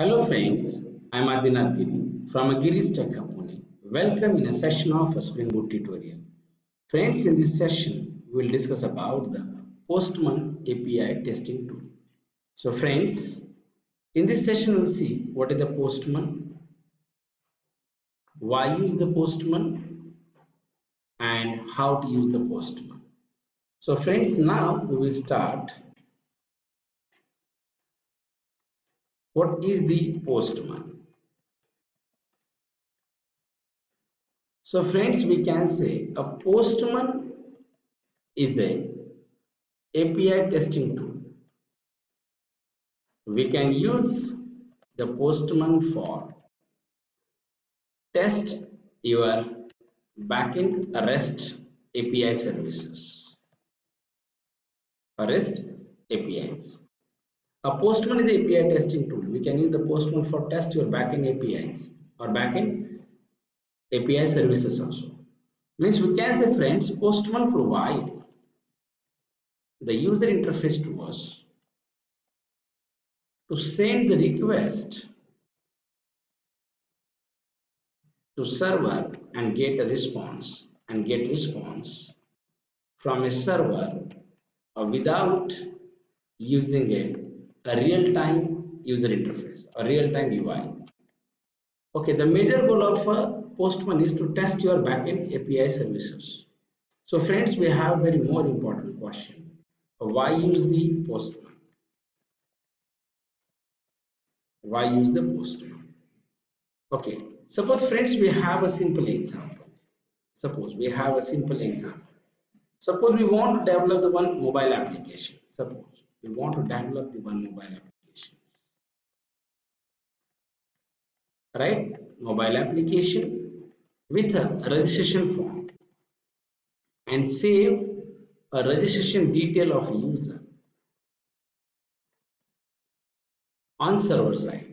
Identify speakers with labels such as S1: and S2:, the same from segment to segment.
S1: Hello friends, I'm Adinath Giri from Giri's Tech Hub Pune. Welcome in a session of a Spring Boot tutorial. Friends, in this session, we will discuss about the Postman API testing tool. So friends, in this session we'll see what is the Postman, why use the Postman, and how to use the Postman. So friends, now we will start. What is the Postman? So friends, we can say a Postman is a API testing tool. We can use the Postman for test your backend REST API services. REST APIs. A Postman is an API testing tool. We can use the Postman for test your backend APIs or backend API services also. Means we can say friends, Postman provide the user interface to us to send the request to server and get a response from a server without using a real-time user interface or real-time UI. Okay, the major goal of Postman is to test your backend API services. So friends, we have very more important question. Why use the Postman? Why use the Postman? Okay, suppose friends we have a simple example. Suppose we have a simple example. Suppose we want to develop the one mobile application. Suppose we want to develop the one mobile application. Right? Mobile application with a registration form and save a registration detail of a user on server side.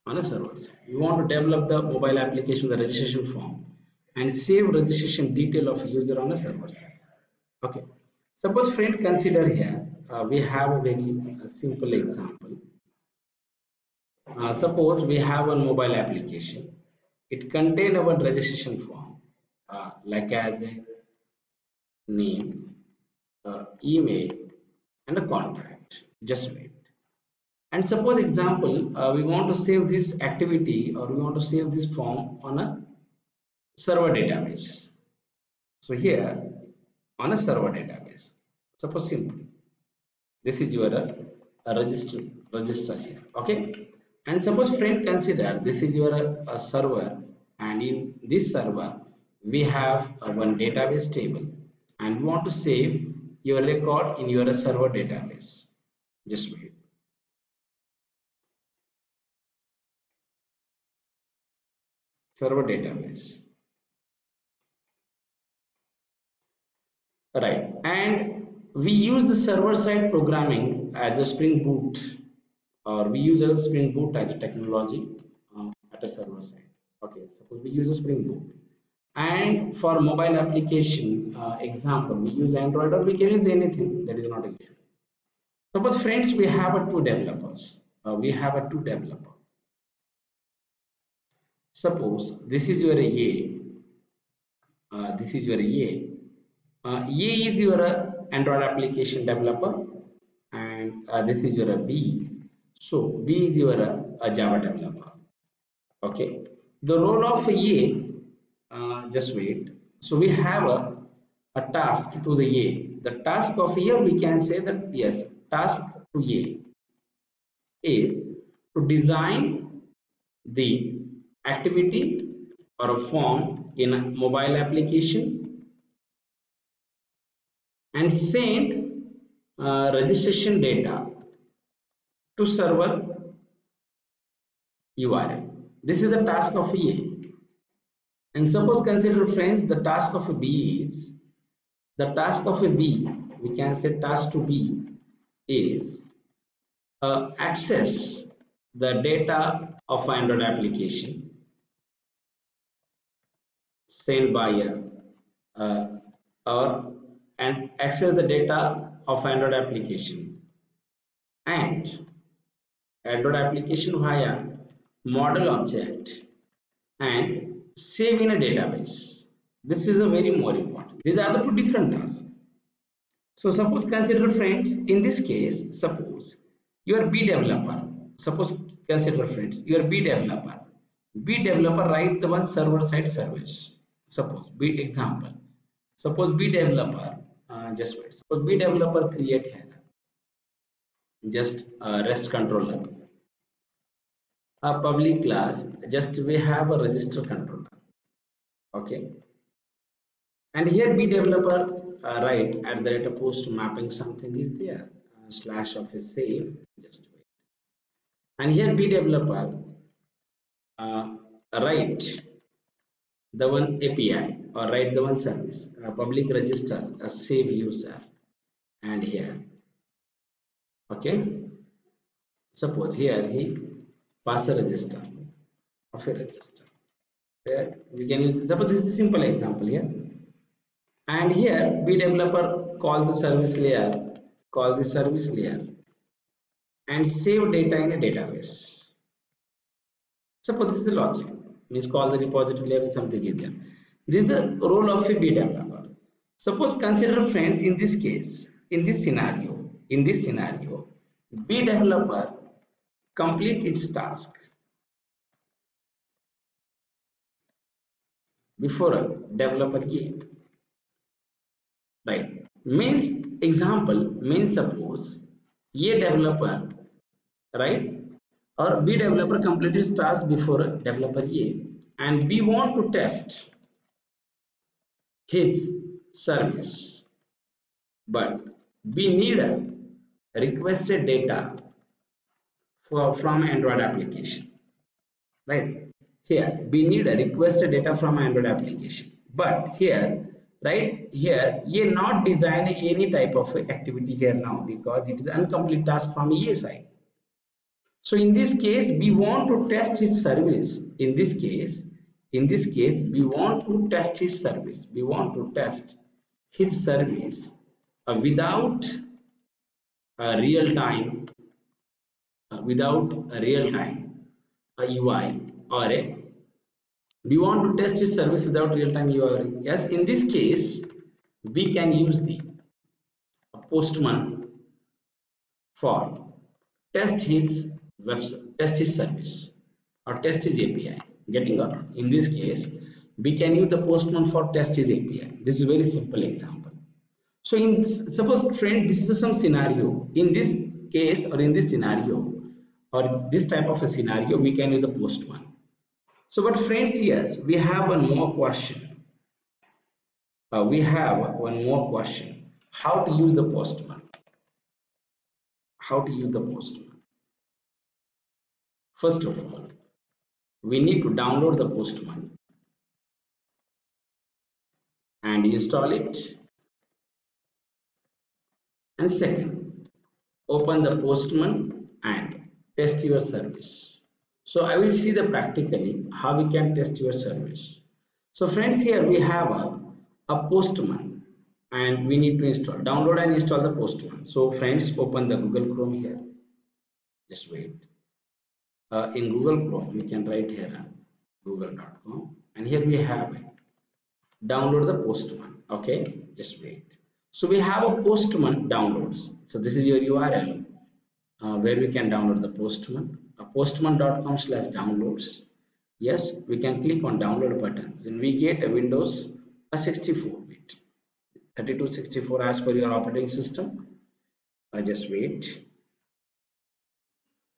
S1: On a server side, we want to develop the mobile application with the registration form and save registration detail of a user on a server side. Okay, suppose friend, consider here we have a very simple example. Suppose we have one mobile application. It contains our registration form like as a name, email, and a contact. Just wait. And suppose example, we want to save this activity or we want to save this form on a server database. So here on a server database, suppose simple. This is your register here. Okay. And suppose friend, consider this is your server, and in this server we have one database table and we want to save your record in your server database. Just wait. Server database. Right, and we use the server side programming as a Spring Boot, or we use a Spring Boot as a technology at a server side. Okay, suppose we use a Spring Boot, and for mobile application example, we use Android or we can use anything. That is not an issue. Suppose friends, we have a two developers. Suppose this is your A. This is your A. A is your Android application developer, and this is your B. So B is your Java developer. Okay. The role of A, just wait. So we have a task to the A. The task of A, we can say that yes, task to A is to design the activity or a form in a mobile application and send registration data to server URL. This is the task of A. And suppose consider friends, the task of a B is, we can say task to B is access the data of Android application sent by and access the data of Android application and Android application via model object and save in a database. This is a very more important. These are the two different tasks. So suppose consider friends, in this case, suppose you are B developer. Suppose consider friends, you are B developer. B developer write the one server side service. Suppose B example. Suppose B developer, just wait. Suppose B developer create here just a REST controller, a public class. Just we have a register controller. Okay, and here B developer write at the rate of post mapping something is there slash of a save. Just wait. And here B developer write the one API or write the one service, a public register, a save user, and here, okay. Suppose here he pass a register of a register. There we can use. Suppose this is a simple example here, and here B developer call the service layer, and save data in a database. Suppose this is the logic, means call the repository layer something is there. This is the role of a B developer. Suppose consider friends in this case, in this scenario, B developer complete its task before a developer A. Right. Means example, means suppose A developer, right, or B developer completed task before a developer A, and we want to test his service, but we need a requested data from Android application, right? Here we need a requested data from Android application, but here, right here, you not design any type of activity here now because it is incomplete task from EA side. So in this case, we want to test his service. In this case, we want to test his service. We want to test his service without a real time, a UI or a. We want to test his service without real time UI. Yes, in this case, we can use the Postman for test his service or test his API. Getting up. In this case, we can use the Postman for test his API. This is a very simple example. So suppose friend, this is some scenario. In this case or in this scenario or this type of a scenario, we can use the Postman. So but friends, yes, we have one more question. How to use the Postman? How to use the Postman? First of all, we need to download the Postman and install it. And second, open the Postman and test your service. So I will see the practically how we can test your service. So friends, here we have a Postman and we need to download and install the Postman. So friends, open the Google Chrome here. Just wait. In Google Chrome, we can write here google.com, and here we have download the Postman. Okay, just wait. So we have a Postman downloads. So this is your URL where we can download the Postman. Postman.com/downloads. Yes, we can click on download button. Then we get a Windows a 64-bit, 3264 as per your operating system. Just wait.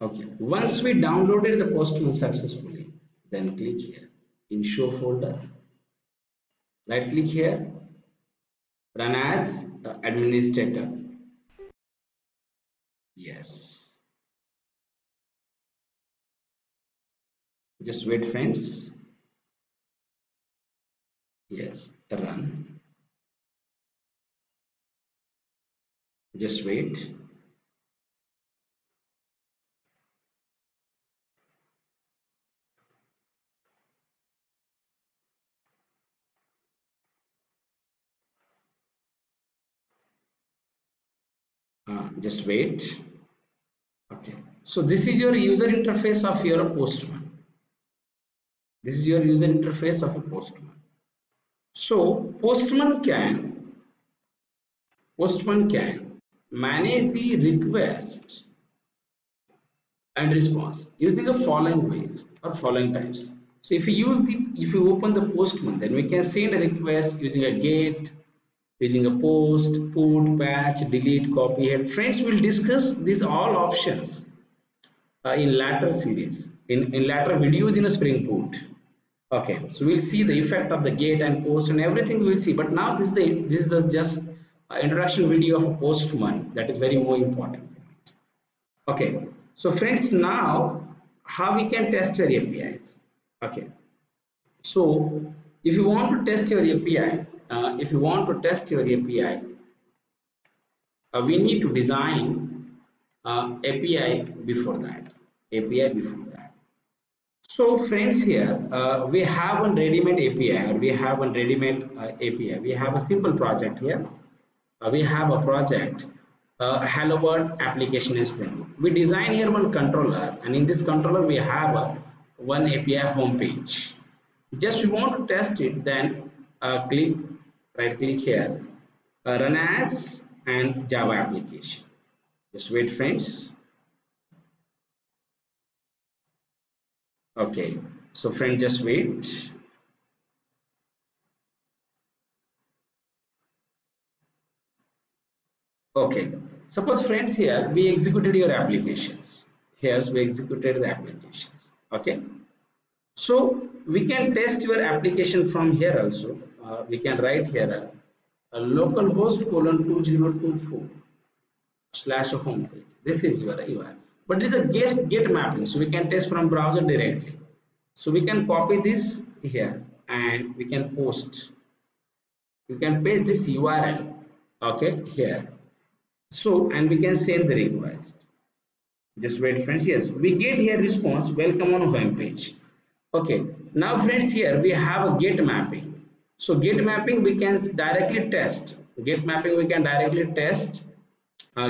S1: Okay, once we downloaded the Postman successfully, then click here in show folder. Right click here, run as administrator. Yes. Just wait, friends. Yes, run. Just wait. Just wait. Okay. So this is your user interface of your postman. This is your user interface of a postman. So postman can manage the request and response using the following ways or following types. So if you open the postman, then we can send a request using a get, using a post, put, patch, delete, copy, head. Friends will discuss these all options in later series, in later videos in a Spring Boot. Okay, so we'll see the effect of the get and post and everything we'll see. But now this is the just introduction video of a postman that is very more important. Okay, so friends, now how we can test your APIs. Okay, so if you want to test your API, we need to design API before that. So friends, here we have a ready-made API, or we have a ready-made API. We have a simple project here. We have a project, Hello World application in Spring Boot. We design here one controller, and in this controller we have one API homepage. Just we want to test it, then right click here, run as and Java application. Just wait, friends. Okay, so friend, just wait. Okay, suppose friends, here we executed your applications. Here we executed the applications. Okay, so we can test your application from here also. We can write here localhost colon 2024 slash homepage. This is your URL, but it is a get mapping, so we can test from browser directly. So we can copy this here and we can post. You can paste this URL, okay, here. So, and we can send the request. Just wait, friends. Yes, we get here response, welcome on home page. Okay, now friends, here we have a get mapping. So get mapping we can directly test. Get mapping we can directly test.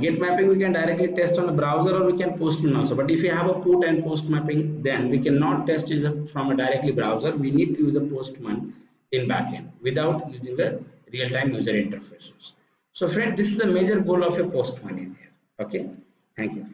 S1: Get mapping we can directly test on the browser, or we can postman also. But if you have a put and post mapping, then we cannot test it from a directly browser. We need to use a postman in backend without using the real-time user interfaces. So friend, this is the major goal of a postman is here. Okay, thank you.